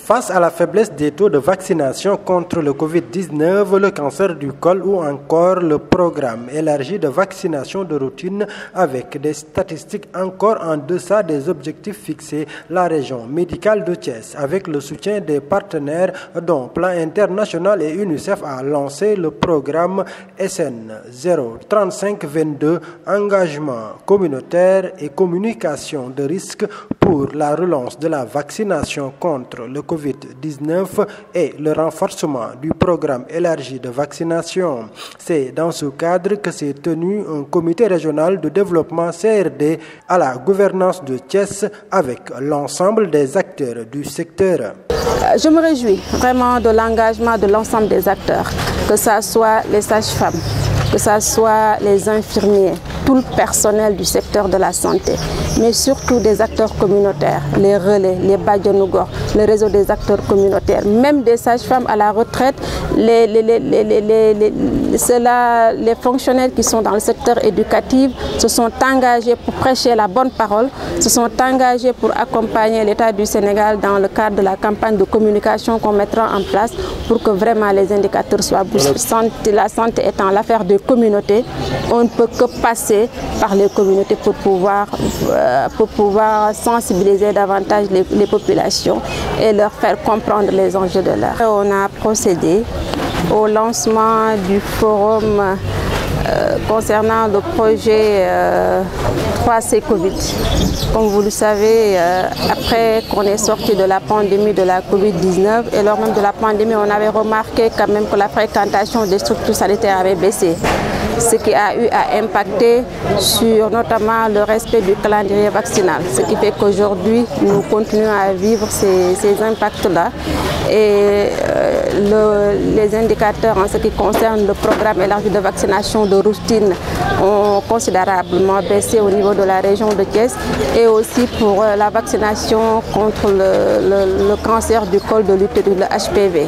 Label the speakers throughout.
Speaker 1: Face à la faiblesse des taux de vaccination contre le Covid-19, le cancer du col ou encore le programme élargi de vaccination de routine avec des statistiques encore en deçà des objectifs fixés, la région médicale de Thiès, avec le soutien des partenaires dont Plan International et UNICEF a lancé le programme SN 03522, engagement communautaire et communication de risque pour la relance de la vaccination contre le Covid-19 et le renforcement du programme élargi de vaccination. C'est dans ce cadre que s'est tenu un comité régional de développement CRD à la gouvernance de Thiès avec l'ensemble des acteurs du secteur.
Speaker 2: Je me réjouis vraiment de l'engagement de l'ensemble des acteurs, que ce soit les sages-femmes, que ce soit les infirmiers, tout le personnel du secteur de la santé, mais surtout des acteurs communautaires, les relais, les Badjanougor, le réseau des acteurs communautaires, même des sages-femmes à la retraite, les fonctionnaires qui sont dans le secteur éducatif se sont engagés pour prêcher la bonne parole, se sont engagés pour accompagner l'État du Sénégal dans le cadre de la campagne de communication qu'on mettra en place pour que vraiment les indicateurs soient boostés. La santé étant l'affaire de communauté, on ne peut que passer par les communautés pour pouvoir sensibiliser davantage les populations et leur faire comprendre les enjeux de l'heure. On a procédé au lancement du forum concernant le projet 3C Covid. Comme vous le savez, après qu'on est sorti de la pandémie de la Covid-19 et lors même de la pandémie, on avait remarqué quand même que la fréquentation des structures sanitaires avait baissé, ce qui a eu à impacter sur notamment le respect du calendrier vaccinal. Ce qui fait qu'aujourd'hui, nous continuons à vivre ces impacts-là. Et les indicateurs en ce qui concerne le programme élargi de vaccination de routine ont considérablement baissé au niveau de la région de Thiès et aussi pour la vaccination contre le cancer du col de l'utérus, le HPV.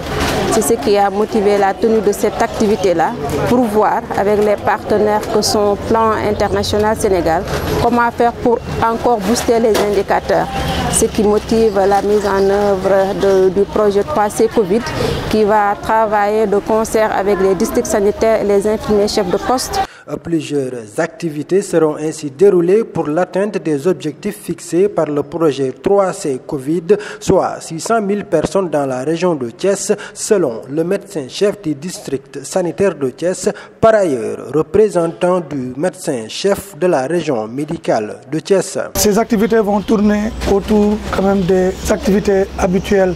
Speaker 2: C'est ce qui a motivé la tenue de cette activité-là pour voir avec les partenaires que sont Plan International Sénégal comment faire pour encore booster les indicateurs. Ce qui motive la mise en œuvre du projet 3C Covid qui va travailler de concert avec les districts sanitaires et les infirmiers chefs de poste.
Speaker 1: Plusieurs activités seront ainsi déroulées pour l'atteinte des objectifs fixés par le projet 3C Covid, soit 600 000 personnes dans la région de Thiès, selon le médecin-chef du district sanitaire de Thiès, par ailleurs représentant du médecin-chef de la région médicale de Thiès.
Speaker 3: Ces activités vont tourner autour quand même des activités habituelles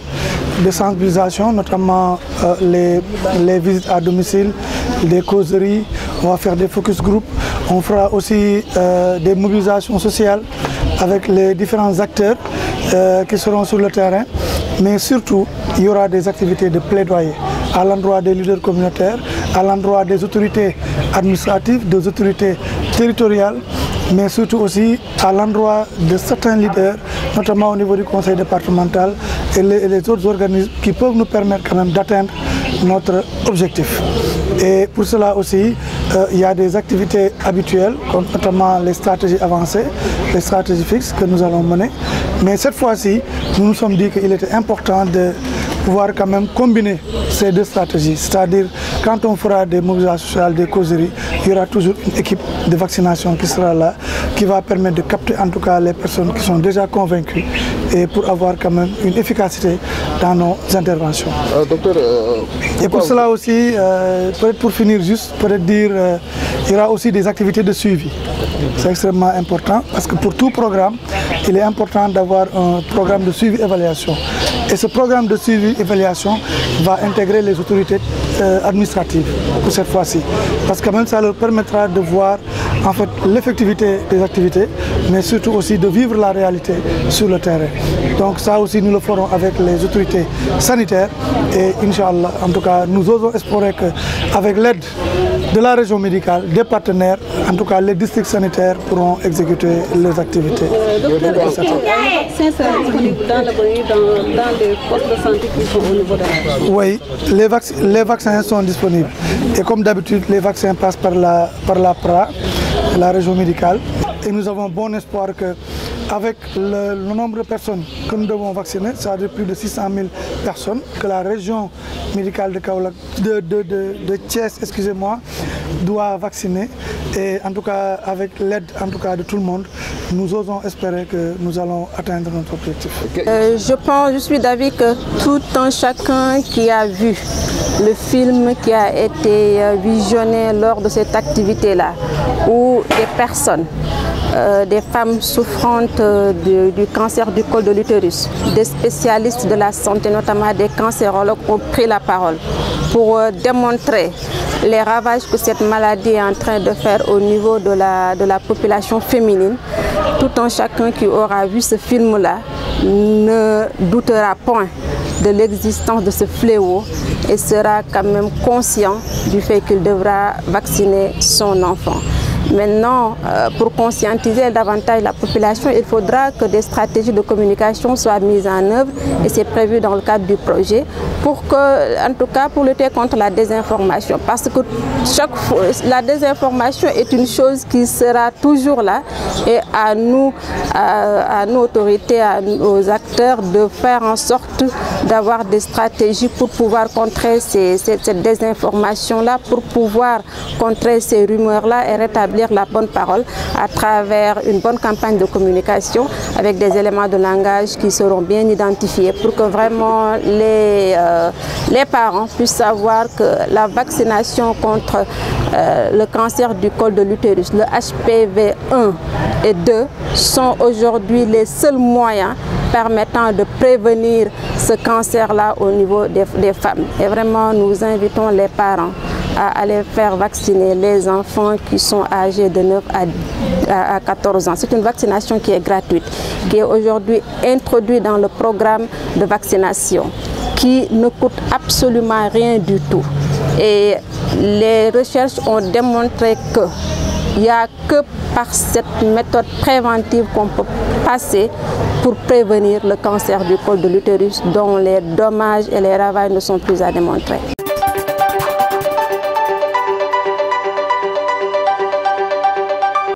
Speaker 3: de sensibilisation, notamment les visites à domicile, des causeries, on va faire des focus group, on fera aussi des mobilisations sociales avec les différents acteurs qui seront sur le terrain, mais surtout il y aura des activités de plaidoyer à l'endroit des leaders communautaires, à l'endroit des autorités administratives, des autorités territoriales, mais surtout aussi à l'endroit de certains leaders, notamment au niveau du conseil départemental et les autres organismes qui peuvent nous permettre quand même d'atteindre notre objectif. Et pour cela aussi, il y a des activités habituelles, comme notamment les stratégies avancées, les stratégies fixes que nous allons mener. Mais cette fois-ci, nous nous sommes dit qu'il était important de pouvoir quand même combiner ces deux stratégies. C'est-à-dire, quand on fera des mobilisations sociales, des causeries, il y aura toujours une équipe de vaccination qui sera là, qui va permettre de capter en tout cas les personnes qui sont déjà convaincues et pour avoir quand même une efficacité dans nos interventions.
Speaker 4: Docteur,
Speaker 3: et pour cela aussi, peut-être pour finir juste, peut-être dire, il y aura aussi des activités de suivi. C'est extrêmement important parce que pour tout programme, il est important d'avoir un programme de suivi-évaluation. Et ce programme de suivi-évaluation va intégrer les autorités administratives pour cette fois-ci. Parce que même ça leur permettra de voir en fait l'effectivité des activités, mais surtout aussi de vivre la réalité sur le terrain. Donc ça aussi nous le ferons avec les autorités sanitaires et Inch'Allah, en tout cas nous osons espérer qu'avec l'aide de la région médicale, des partenaires, en tout cas les districts sanitaires pourront exécuter les activités.
Speaker 5: Docteur, est-ce que les vaccins seront disponibles dans les postes de santé qui sont au niveau de la région?
Speaker 3: Oui, les vaccins sont disponibles. Et comme d'habitude, les vaccins passent par la PRA, la région médicale. Et nous avons bon espoir que avec le nombre de personnes que nous devons vacciner, c'est-à-dire plus de 600 000 personnes, que la région médicale de Kaolack, de Thiès, excusez-moi, doit vacciner. Et en tout cas, avec l'aide de tout le monde, nous osons espérer que nous allons atteindre notre objectif.
Speaker 2: Je suis d'avis que tout un chacun qui a vu le film qui a été visionné lors de cette activité-là, où des personnes, des femmes souffrantes du cancer du col de l'utérus, des spécialistes de la santé, notamment des cancérologues, ont pris la parole pour démontrer les ravages que cette maladie est en train de faire au niveau de la population féminine. Tout un chacun qui aura vu ce film-là ne doutera point de l'existence de ce fléau et sera quand même conscient du fait qu'il devra vacciner son enfant. Maintenant, pour conscientiser davantage la population, il faudra que des stratégies de communication soient mises en œuvre et c'est prévu dans le cadre du projet pour que, en tout cas, pour lutter contre la désinformation. Parce que la désinformation est une chose qui sera toujours là et à nous autorités, aux acteurs de faire en sorte d'avoir des stratégies pour pouvoir contrer cette désinformation-là, pour pouvoir contrer ces rumeurs-là et rétablir la bonne parole à travers une bonne campagne de communication avec des éléments de langage qui seront bien identifiés pour que vraiment les parents puissent savoir que la vaccination contre le cancer du col de l'utérus, le HPV 1 et 2 sont aujourd'hui les seuls moyens permettant de prévenir ce cancer-là au niveau des femmes. Et vraiment, nous invitons les parents à aller faire vacciner les enfants qui sont âgés de 9 à 14 ans. C'est une vaccination qui est gratuite, qui est aujourd'hui introduite dans le programme de vaccination, qui ne coûte absolument rien du tout. Et les recherches ont démontré que il n'y a que par cette méthode préventive qu'on peut passer pour prévenir le cancer du col de l'utérus dont les dommages et les ravages ne sont plus à démontrer.